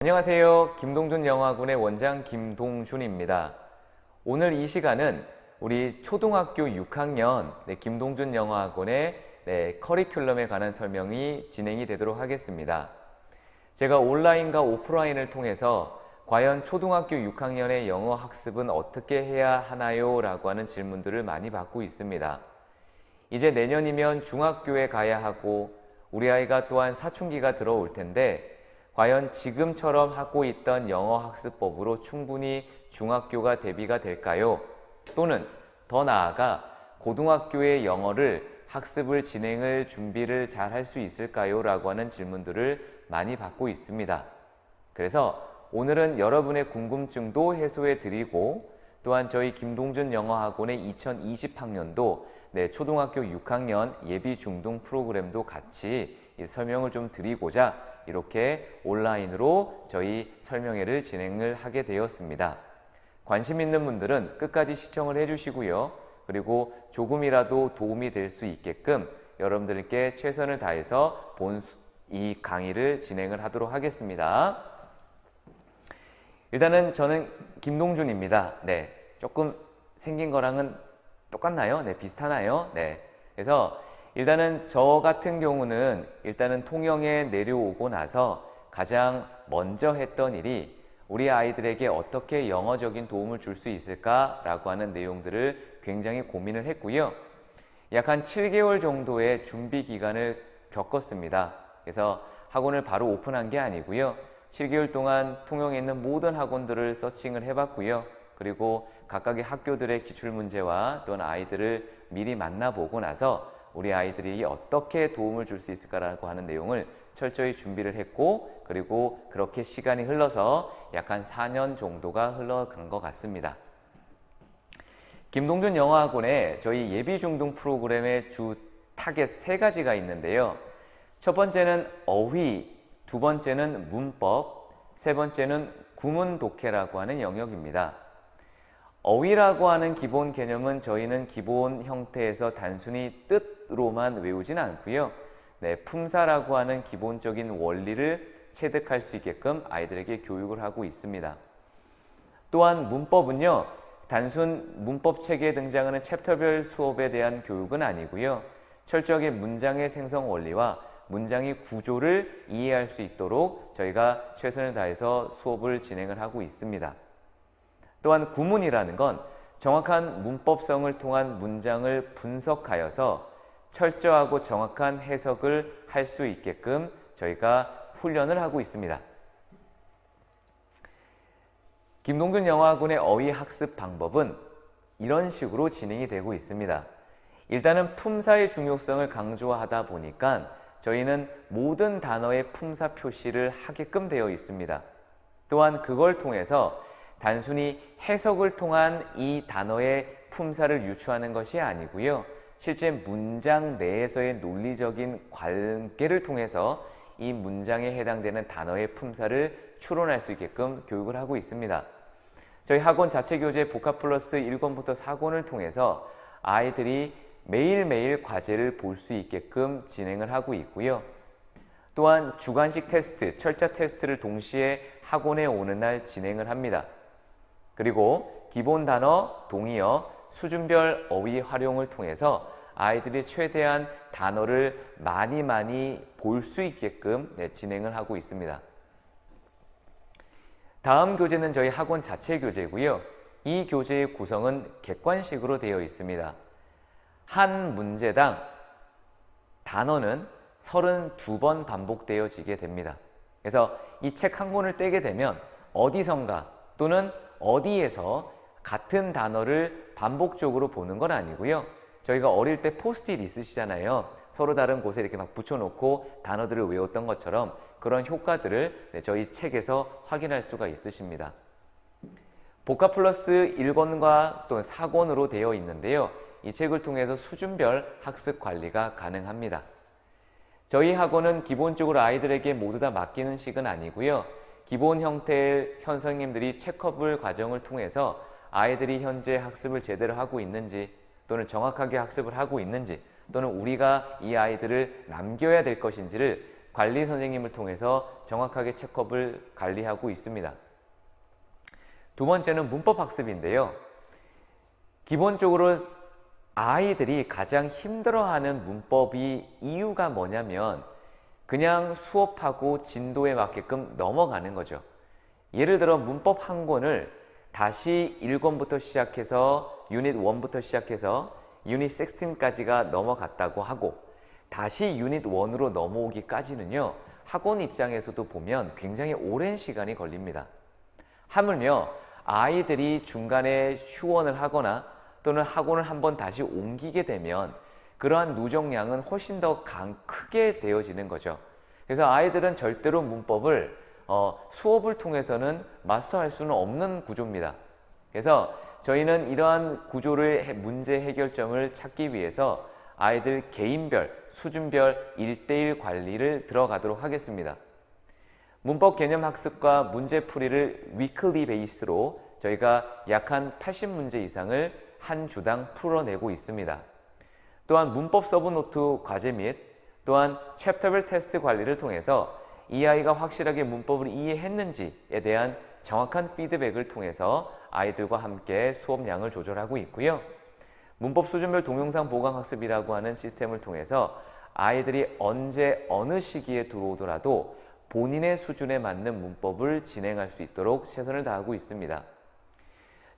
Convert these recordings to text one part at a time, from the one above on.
안녕하세요. 김동준 영어학원의 원장 김동준입니다. 오늘 이 시간은 우리 초등학교 6학년 김동준 영어학원의 커리큘럼에 관한 설명이 진행이 되도록 하겠습니다. 제가 온라인과 오프라인을 통해서 과연 초등학교 6학년의 영어 학습은 어떻게 해야 하나요? 라고 하는 질문들을 많이 받고 있습니다. 이제 내년이면 중학교에 가야 하고 우리 아이가 또한 사춘기가 들어올 텐데 과연 지금처럼 하고 있던 영어 학습법으로 충분히 중학교가 대비가 될까요? 또는 더 나아가 고등학교의 영어를 학습을 진행을 준비를 잘 할 수 있을까요? 라고 하는 질문들을 많이 받고 있습니다. 그래서 오늘은 여러분의 궁금증도 해소해 드리고 또한 저희 김동준 영어학원의 2020학년도 초등학교 6학년 예비 중등 프로그램도 같이 설명을 좀 드리고자 이렇게 온라인으로 저희 설명회를 진행을 하게 되었습니다. 관심 있는 분들은 끝까지 시청을 해주시고요. 그리고 조금이라도 도움이 될 수 있게끔 여러분들께 최선을 다해서 이 강의를 진행을 하도록 하겠습니다. 일단은 저는 김동준입니다. 조금 생긴 거랑은 똑같나요? 비슷하나요? 그래서 일단은 저 같은 경우는 일단은 통영에 내려오고 나서 가장 먼저 했던 일이 우리 아이들에게 어떻게 영어적인 도움을 줄 수 있을까라고 하는 내용들을 굉장히 고민을 했고요. 약 한 7개월 정도의 준비 기간을 겪었습니다. 그래서 학원을 바로 오픈한 게 아니고요. 7개월 동안 통영에 있는 모든 학원들을 서칭을 해봤고요. 그리고 각각의 학교들의 기출문제와 또는 아이들을 미리 만나보고 나서 우리 아이들이 어떻게 도움을 줄 수 있을까라고 하는 내용을 철저히 준비를 했고 그리고 그렇게 시간이 흘러서 약 한 4년 정도가 흘러간 것 같습니다. 김동준 영어학원에 저희 예비중등 프로그램의 주 타겟 3가지가 있는데요. 첫 번째는 어휘, 두 번째는 문법, 세 번째는 구문 독해라고 하는 영역입니다. 어휘라고 하는 기본 개념은 저희는 기본 형태에서 단순히 뜻으로만 외우진 않고요. 품사라고 하는 기본적인 원리를 체득할 수 있게끔 아이들에게 교육을 하고 있습니다. 또한 문법은요. 단순 문법 체계에 등장하는 챕터별 수업에 대한 교육은 아니고요. 철저하게 문장의 생성 원리와 문장의 구조를 이해할 수 있도록 저희가 최선을 다해서 수업을 진행을 하고 있습니다. 또한 구문이라는 건 정확한 문법성을 통한 문장을 분석하여서 철저하고 정확한 해석을 할 수 있게끔 저희가 훈련을 하고 있습니다. 김동준 영어학원의 어휘 학습 방법은 이런 식으로 진행이 되고 있습니다. 일단은 품사의 중요성을 강조하다 보니까 저희는 모든 단어의 품사 표시를 하게끔 되어 있습니다. 또한 그걸 통해서 단순히 해석을 통한 이 단어의 품사를 유추하는 것이 아니고요. 실제 문장 내에서의 논리적인 관계를 통해서 이 문장에 해당되는 단어의 품사를 추론할 수 있게끔 교육을 하고 있습니다. 저희 학원 자체 교재 보카플러스 1권부터 4권을 통해서 아이들이 매일매일 과제를 볼 수 있게끔 진행을 하고 있고요. 또한 주관식 테스트, 철자 테스트를 동시에 학원에 오는 날 진행을 합니다. 그리고 기본 단어, 동의어, 수준별 어휘 활용을 통해서 아이들이 최대한 단어를 많이 볼 수 있게끔 진행을 하고 있습니다. 다음 교재는 저희 학원 자체 교재고요. 이 교재의 구성은 객관식으로 되어 있습니다. 한 문제당 단어는 32번 반복되어지게 됩니다. 그래서 이 책 한 권을 떼게 되면 어디선가 또는 어디에서 같은 단어를 반복적으로 보는 건 아니고요. 저희가 어릴 때 포스트잇 있으시잖아요. 서로 다른 곳에 이렇게 막 붙여놓고 단어들을 외웠던 것처럼 그런 효과들을 저희 책에서 확인할 수가 있으십니다. 보카플러스 1권과 또는 4권으로 되어 있는데요. 이 책을 통해서 수준별 학습 관리가 가능합니다. 저희 학원은 기본적으로 아이들에게 모두 다 맡기는 식은 아니고요. 기본 형태의 선생님들이 체크업을 과정을 통해서 아이들이 현재 학습을 제대로 하고 있는지 또는 정확하게 학습을 하고 있는지 또는 우리가 이 아이들을 남겨야 될 것인지를 관리 선생님을 통해서 정확하게 체크업을 관리하고 있습니다. 두 번째는 문법 학습인데요. 기본적으로 아이들이 가장 힘들어하는 문법이 이유가 뭐냐면 그냥 수업하고 진도에 맞게끔 넘어가는 거죠. 예를 들어 문법 한 권을 다시 1권부터 시작해서 유닛 1부터 시작해서 유닛 16까지가 넘어갔다고 하고 다시 유닛 1으로 넘어오기까지는요. 학원 입장에서도 보면 굉장히 오랜 시간이 걸립니다. 하물며 아이들이 중간에 휴원을 하거나 또는 학원을 한번 다시 옮기게 되면 그러한 누적량은 훨씬 더 크게 되어지는 거죠. 그래서 아이들은 절대로 문법을 수업을 통해서는 마스터할 수는 없는 구조입니다. 그래서 저희는 이러한 구조를 문제 해결점을 찾기 위해서 아이들 개인별, 수준별 1:1 관리를 들어가도록 하겠습니다. 문법 개념 학습과 문제풀이를 위클리 베이스로 저희가 약 한 80문제 이상을 한 주당 풀어내고 있습니다. 또한 문법 서브노트 과제 및 또한 챕터별 테스트 관리를 통해서 이 아이가 확실하게 문법을 이해했는지에 대한 정확한 피드백을 통해서 아이들과 함께 수업량을 조절하고 있고요. 문법 수준별 동영상 보강 학습이라고 하는 시스템을 통해서 아이들이 언제 어느 시기에 들어오더라도 본인의 수준에 맞는 문법을 진행할 수 있도록 최선을 다하고 있습니다.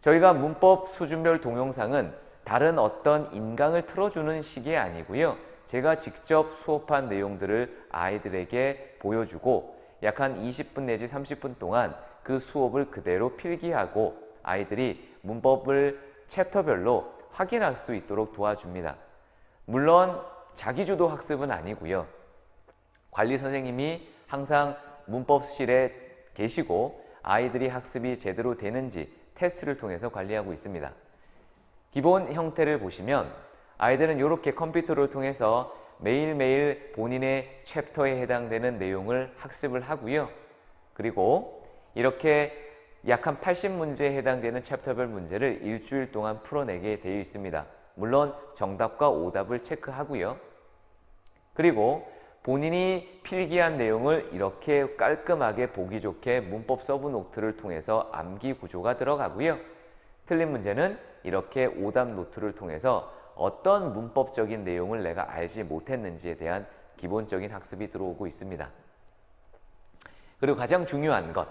저희가 문법 수준별 동영상은 다른 어떤 인강을 틀어주는 식이 아니고요. 제가 직접 수업한 내용들을 아이들에게 보여주고 약 한 20분 내지 30분 동안 그 수업을 그대로 필기하고 아이들이 문법을 챕터별로 확인할 수 있도록 도와줍니다. 물론 자기주도 학습은 아니고요. 관리 선생님이 항상 문법실에 계시고 아이들이 학습이 제대로 되는지 테스트를 통해서 관리하고 있습니다. 기본 형태를 보시면 아이들은 이렇게 컴퓨터를 통해서 매일매일 본인의 챕터에 해당되는 내용을 학습을 하고요. 그리고 이렇게 약 한 80문제에 해당되는 챕터별 문제를 일주일 동안 풀어내게 되어 있습니다. 물론 정답과 오답을 체크하고요. 그리고 본인이 필기한 내용을 이렇게 깔끔하게 보기 좋게 문법 서브노트를 통해서 암기 구조가 들어가고요. 틀린 문제는 이렇게 오답 노트를 통해서 어떤 문법적인 내용을 내가 알지 못했는지에 대한 기본적인 학습이 들어오고 있습니다. 그리고 가장 중요한 것,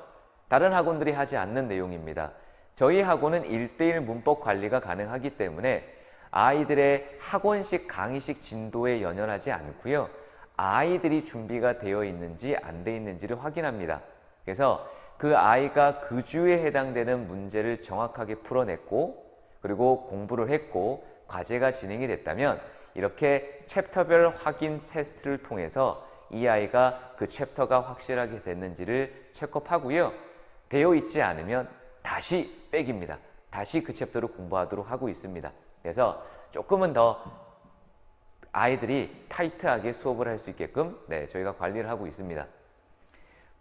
다른 학원들이 하지 않는 내용입니다. 저희 학원은 1:1 문법 관리가 가능하기 때문에 아이들의 학원식 강의식 진도에 연연하지 않고요. 아이들이 준비가 되어 있는지 안 되어 있는지를 확인합니다. 그래서 그 아이가 그 주에 해당되는 문제를 정확하게 풀어냈고 그리고 공부를 했고 과제가 진행이 됐다면 이렇게 챕터별 확인 테스트를 통해서 이 아이가 그 챕터가 확실하게 됐는지를 체크업하고요. 되어 있지 않으면 다시 백입니다. 다시 그 챕터를 공부하도록 하고 있습니다. 그래서 조금은 더 아이들이 타이트하게 수업을 할 수 있게끔 저희가 관리를 하고 있습니다.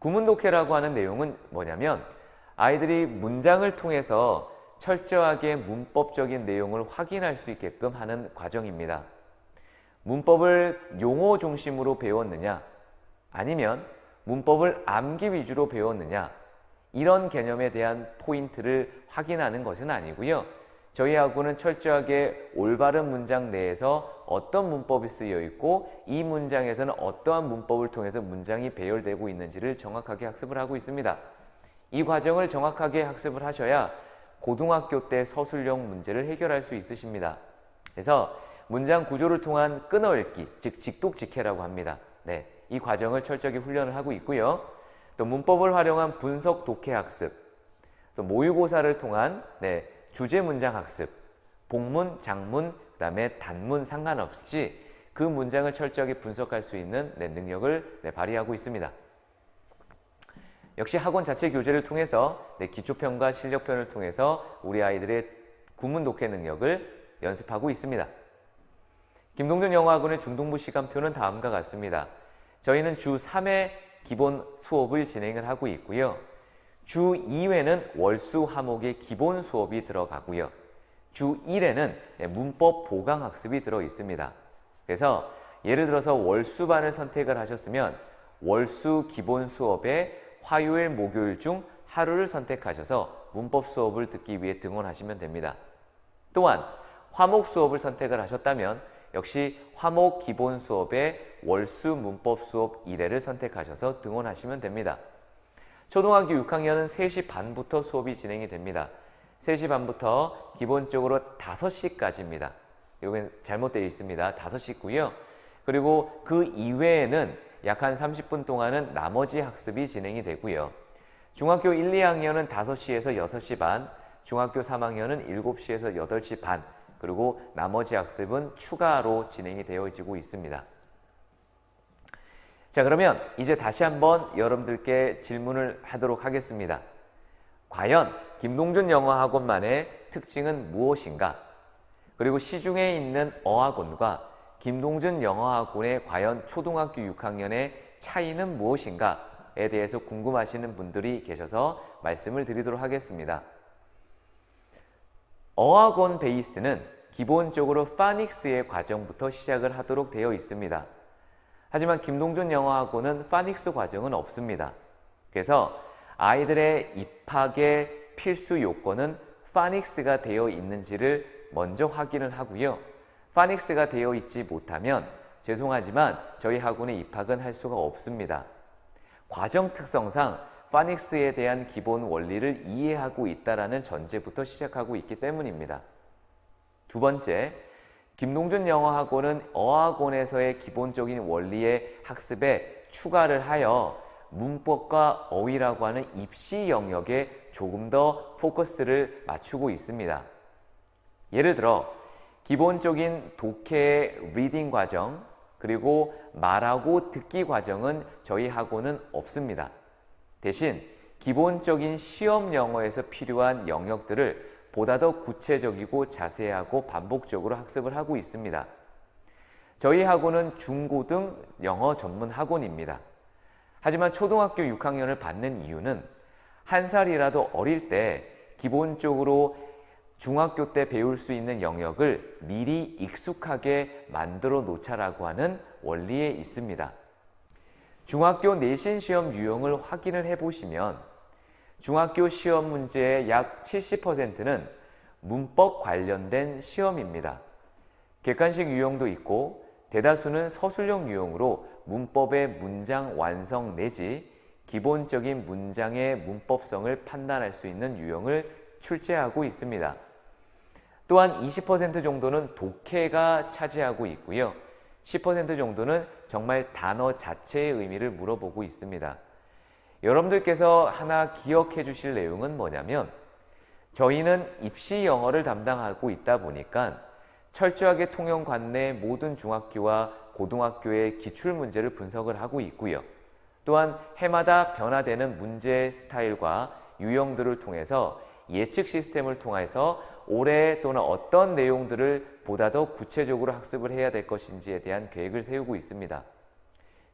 구문독해라고 하는 내용은 뭐냐면 아이들이 문장을 통해서 철저하게 문법적인 내용을 확인할 수 있게끔 하는 과정입니다. 문법을 용어 중심으로 배웠느냐 아니면 문법을 암기 위주로 배웠느냐 이런 개념에 대한 포인트를 확인하는 것은 아니고요. 저희 학원은 철저하게 올바른 문장 내에서 어떤 문법이 쓰여 있고 이 문장에서는 어떠한 문법을 통해서 문장이 배열되고 있는지를 정확하게 학습을 하고 있습니다. 이 과정을 정확하게 학습을 하셔야 고등학교 때 서술형 문제를 해결할 수 있으십니다. 그래서 문장 구조를 통한 끊어읽기, 즉 직독직해라고 합니다. 이 과정을 철저하게 훈련을 하고 있고요. 또 문법을 활용한 분석 독해 학습, 또 모의고사를 통한 주제 문장 학습, 복문, 장문, 그다음에 단문 상관없이 그 문장을 철저하게 분석할 수 있는 능력을 발휘하고 있습니다. 역시 학원 자체 교재를 통해서 기초편과 실력편을 통해서 우리 아이들의 구문 독해 능력을 연습하고 있습니다. 김동준 영어학원의 중등부 시간표는 다음과 같습니다. 저희는 주 3회 기본 수업을 진행을 하고 있고요. 주 2회는 월수 화목의 기본 수업이 들어가고요. 주 1회는 문법 보강 학습이 들어 있습니다. 그래서 예를 들어서 월수반을 선택을 하셨으면 월수 기본 수업의 화요일, 목요일 중 하루를 선택하셔서 문법 수업을 듣기 위해 등원하시면 됩니다. 또한 화목 수업을 선택을 하셨다면 역시 화목 기본 수업의 월수 문법 수업 1회를 선택하셔서 등원하시면 됩니다. 초등학교 6학년은 3시 반부터 수업이 진행이 됩니다. 3시 반부터 기본적으로 5시까지입니다. 이건 잘못되어 있습니다. 5시고요. 그리고 그 이외에는 약 한 30분 동안은 나머지 학습이 진행이 되고요. 중학교 1, 2학년은 5시에서 6시 반, 중학교 3학년은 7시에서 8시 반, 그리고 나머지 학습은 추가로 진행이 되어지고 있습니다. 자, 그러면 이제 다시 한번 여러분들께 질문을 하도록 하겠습니다. 과연 김동준 영어학원만의 특징은 무엇인가? 그리고 시중에 있는 어학원과 김동준 영어학원의 과연 초등학교 6학년의 차이는 무엇인가에 대해서 궁금하시는 분들이 계셔서 말씀을 드리도록 하겠습니다. 어학원 베이스는 기본적으로 파닉스의 과정부터 시작을 하도록 되어 있습니다. 하지만 김동준 영어학원은 파닉스 과정은 없습니다. 그래서 아이들의 입학의 필수 요건은 파닉스가 되어 있는지를 먼저 확인을 하고요. 파닉스가 되어 있지 못하면 죄송하지만 저희 학원에 입학은 할 수가 없습니다. 과정 특성상 파닉스에 대한 기본 원리를 이해하고 있다는 전제부터 시작하고 있기 때문입니다. 두 번째, 김동준 영어학원은 어학원에서의 기본적인 원리의 학습에 추가를 하여 문법과 어휘라고 하는 입시 영역에 조금 더 포커스를 맞추고 있습니다. 예를 들어 기본적인 독해 리딩 과정, 그리고 말하고 듣기 과정은 저희 학원은 없습니다. 대신 기본적인 시험 영어에서 필요한 영역들을 보다 더 구체적이고 자세하고 반복적으로 학습을 하고 있습니다. 저희 학원은 중고등 영어 전문 학원입니다. 하지만 초등학교 6학년을 받는 이유는 한 살이라도 어릴 때 기본적으로 중학교 때 배울 수 있는 영역을 미리 익숙하게 만들어 놓자라고 하는 원리에 있습니다. 중학교 내신 시험 유형을 확인을 해보시면 중학교 시험 문제의 약 70%는 문법 관련된 시험입니다. 객관식 유형도 있고 대다수는 서술형 유형으로 문법의 문장 완성 내지 기본적인 문장의 문법성을 판단할 수 있는 유형을 출제하고 있습니다. 또한 20% 정도는 독해가 차지하고 있고요. 10% 정도는 정말 단어 자체의 의미를 물어보고 있습니다. 여러분들께서 하나 기억해 주실 내용은 뭐냐면 저희는 입시 영어를 담당하고 있다 보니까 철저하게 통영 관내 모든 중학교와 고등학교의 기출문제를 분석을 하고 있고요. 또한 해마다 변화되는 문제 스타일과 유형들을 통해서 예측 시스템을 통해서 올해 또는 어떤 내용들을 보다 더 구체적으로 학습을 해야 될 것인지에 대한 계획을 세우고 있습니다.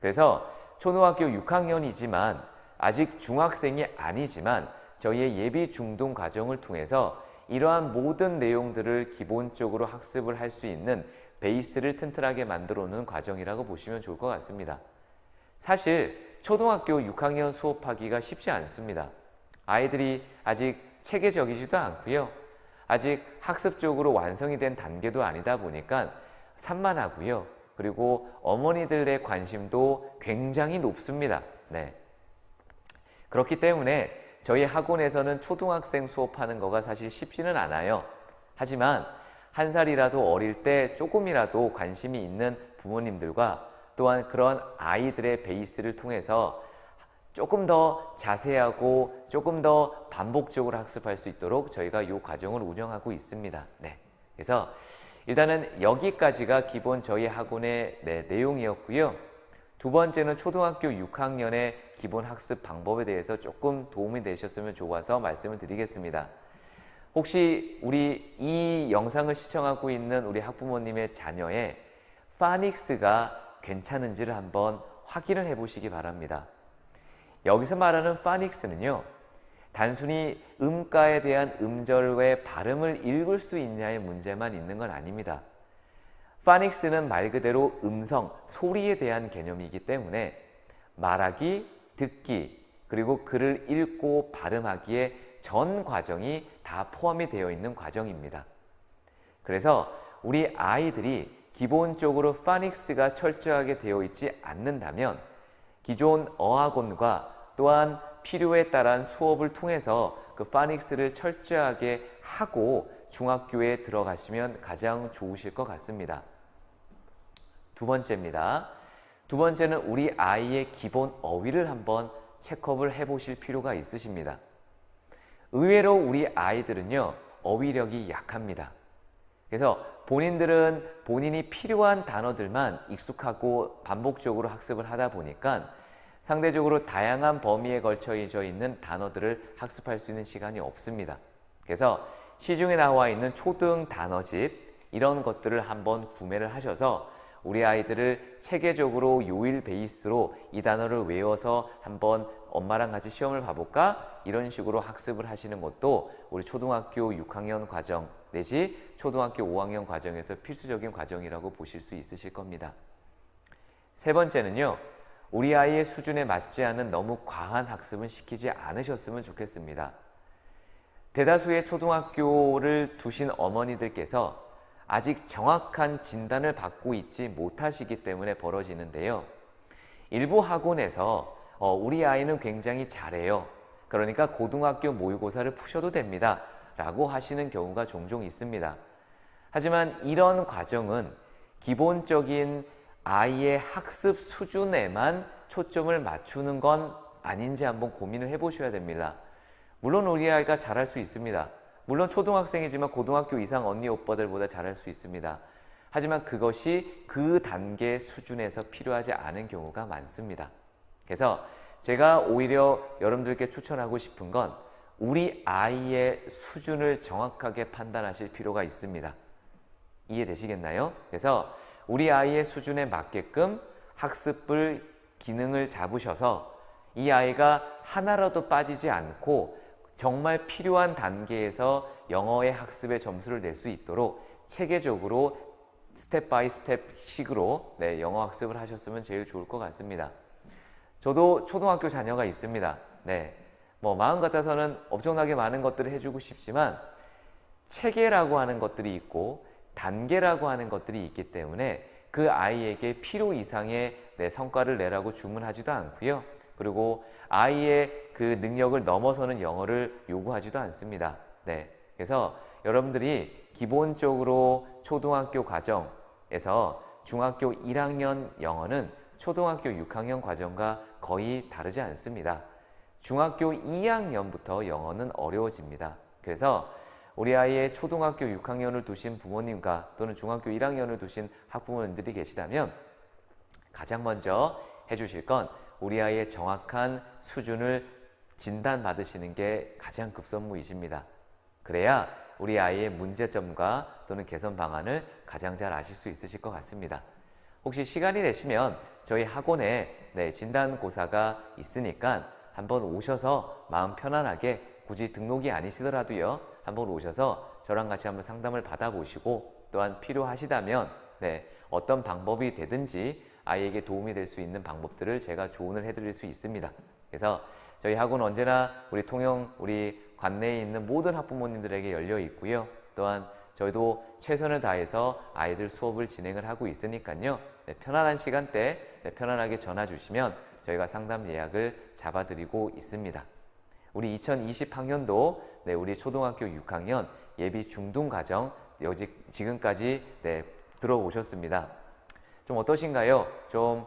그래서 초등학교 6학년이지만 아직 중학생이 아니지만 저희의 예비 중등 과정을 통해서 이러한 모든 내용들을 기본적으로 학습을 할 수 있는 베이스를 튼튼하게 만들어 놓은 과정이라고 보시면 좋을 것 같습니다. 사실 초등학교 6학년 수업하기가 쉽지 않습니다. 아이들이 아직 체계적이지도 않고요. 아직 학습적으로 완성이 된 단계도 아니다 보니까 산만하고요. 그리고 어머니들의 관심도 굉장히 높습니다. 네. 그렇기 때문에 저희 학원에서는 초등학생 수업하는 거가 사실 쉽지는 않아요. 하지만 한 살이라도 어릴 때 조금이라도 관심이 있는 부모님들과 또한 그런 아이들의 베이스를 통해서 조금 더 자세하고 조금 더 반복적으로 학습할 수 있도록 저희가 이 과정을 운영하고 있습니다. 네. 그래서 일단은 여기까지가 기본 저희 학원의 내용이었고요. 두 번째는 초등학교 6학년의 기본 학습 방법에 대해서 조금 도움이 되셨으면 좋아서 말씀을 드리겠습니다. 혹시 우리 이 영상을 시청하고 있는 우리 학부모님의 자녀의 파닉스가 괜찮은지를 한번 확인을 해보시기 바랍니다. 여기서 말하는 파닉스는요, 단순히 음가에 대한 음절의 발음을 읽을 수 있냐의 문제만 있는 건 아닙니다. 파닉스는 말 그대로 음성, 소리에 대한 개념이기 때문에 말하기, 듣기, 그리고 글을 읽고 발음하기에 전 과정이 다 포함이 되어 있는 과정입니다. 그래서 우리 아이들이 기본적으로 파닉스가 철저하게 되어 있지 않는다면 기존 어학원과 또한 필요에 따른 수업을 통해서 그 파닉스를 철저하게 하고 중학교에 들어가시면 가장 좋으실 것 같습니다. 두 번째입니다. 두 번째는 우리 아이의 기본 어휘를 한번 체크업을 해보실 필요가 있으십니다. 의외로 우리 아이들은요, 어휘력이 약합니다. 그래서 본인들은 본인이 필요한 단어들만 익숙하고 반복적으로 학습을 하다 보니까 상대적으로 다양한 범위에 걸쳐져 있는 단어들을 학습할 수 있는 시간이 없습니다. 그래서 시중에 나와 있는 초등 단어집 이런 것들을 한번 구매를 하셔서 우리 아이들을 체계적으로 요일 베이스로 이 단어를 외워서 한번 엄마랑 같이 시험을 봐볼까? 이런 식으로 학습을 하시는 것도 우리 초등학교 6학년 과정 내지 초등학교 5학년 과정에서 필수적인 과정이라고 보실 수 있으실 겁니다. 세 번째는요, 우리 아이의 수준에 맞지 않은 너무 과한 학습은 시키지 않으셨으면 좋겠습니다. 대다수의 초등학교를 두신 어머니들께서 아직 정확한 진단을 받고 있지 못하시기 때문에 벌어지는데요. 일부 학원에서 우리 아이는 굉장히 잘해요. 그러니까 고등학교 모의고사를 푸셔도 됩니다. 라고 하시는 경우가 종종 있습니다. 하지만 이런 과정은 기본적인 아이의 학습 수준에만 초점을 맞추는 건 아닌지 한번 고민을 해보셔야 됩니다. 물론 우리 아이가 잘할 수 있습니다. 물론 초등학생이지만 고등학교 이상 언니 오빠들보다 잘할 수 있습니다. 하지만 그것이 그 단계 수준에서 필요하지 않은 경우가 많습니다. 그래서 제가 오히려 여러분들께 추천하고 싶은 건 우리 아이의 수준을 정확하게 판단하실 필요가 있습니다. 이해되시겠나요? 그래서 우리 아이의 수준에 맞게끔 학습을 기능을 잡으셔서 이 아이가 하나라도 빠지지 않고 정말 필요한 단계에서 영어의 학습의 점수를 낼 수 있도록 체계적으로 스텝 바이 스텝 식으로 영어 학습을 하셨으면 제일 좋을 것 같습니다. 저도 초등학교 자녀가 있습니다. 마음 같아서는 엄청나게 많은 것들을 해주고 싶지만 체계라고 하는 것들이 있고 단계라고 하는 것들이 있기 때문에 그 아이에게 필요 이상의 성과를 내라고 주문하지도 않고요. 그리고 아이의 그 능력을 넘어서는 영어를 요구하지도 않습니다. 그래서 여러분들이 기본적으로 초등학교 과정에서 중학교 1학년 영어는 초등학교 6학년 과정과 거의 다르지 않습니다. 중학교 2학년부터 영어는 어려워집니다. 그래서 우리 아이의 초등학교 6학년을 두신 부모님과 또는 중학교 1학년을 두신 학부모님들이 계시다면 가장 먼저 해주실 건 우리 아이의 정확한 수준을 진단받으시는 게 가장 급선무이십니다. 그래야 우리 아이의 문제점과 또는 개선 방안을 가장 잘 아실 수 있으실 것 같습니다. 혹시 시간이 되시면 저희 학원에 진단고사가 있으니까 한번 오셔서 마음 편안하게 굳이 등록이 아니시더라도요. 한번 오셔서 저랑 같이 한번 상담을 받아보시고 또한 필요하시다면 어떤 방법이 되든지 아이에게 도움이 될 수 있는 방법들을 제가 조언을 해드릴 수 있습니다. 그래서 저희 학원 언제나 우리 통영 우리 관내에 있는 모든 학부모님들에게 열려 있고요. 또한 저희도 최선을 다해서 아이들 수업을 진행을 하고 있으니까요. 편안한 시간대 편안하게 전화 주시면 저희가 상담 예약을 잡아드리고 있습니다. 우리 2020학년도 우리 초등학교 6학년 예비 중등과정 지금까지 들어오셨습니다. 좀 어떠신가요? 좀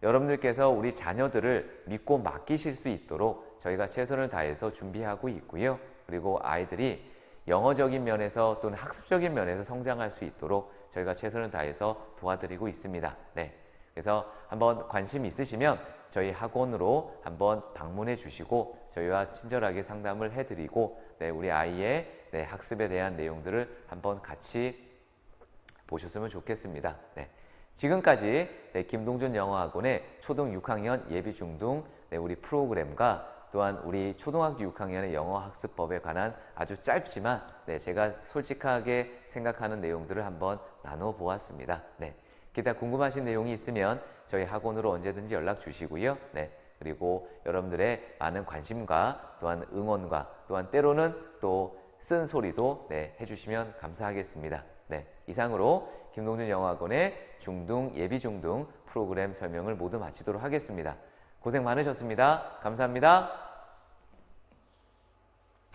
여러분들께서 우리 자녀들을 믿고 맡기실 수 있도록 저희가 최선을 다해서 준비하고 있고요. 그리고 아이들이 영어적인 면에서 또는 학습적인 면에서 성장할 수 있도록 저희가 최선을 다해서 도와드리고 있습니다. 그래서 한번 관심 있으시면 저희 학원으로 한번 방문해 주시고 저희와 친절하게 상담을 해드리고 우리 아이의 학습에 대한 내용들을 한번 같이 보셨으면 좋겠습니다. 지금까지 김동준 영어학원의 초등 6학년 예비 중등 우리 프로그램과 또한 우리 초등학교 6학년의 영어 학습법에 관한 아주 짧지만 제가 솔직하게 생각하는 내용들을 한번 나눠 보았습니다. 기타 궁금하신 내용이 있으면 저희 학원으로 언제든지 연락 주시고요. 네. 그리고 여러분들의 많은 관심과 또한 응원과 또한 때로는 또 쓴소리도 네, 해주시면 감사하겠습니다. 네. 이상으로 김동준 영어학원의 중등, 예비 중등 프로그램 설명을 모두 마치도록 하겠습니다. 고생 많으셨습니다. 감사합니다.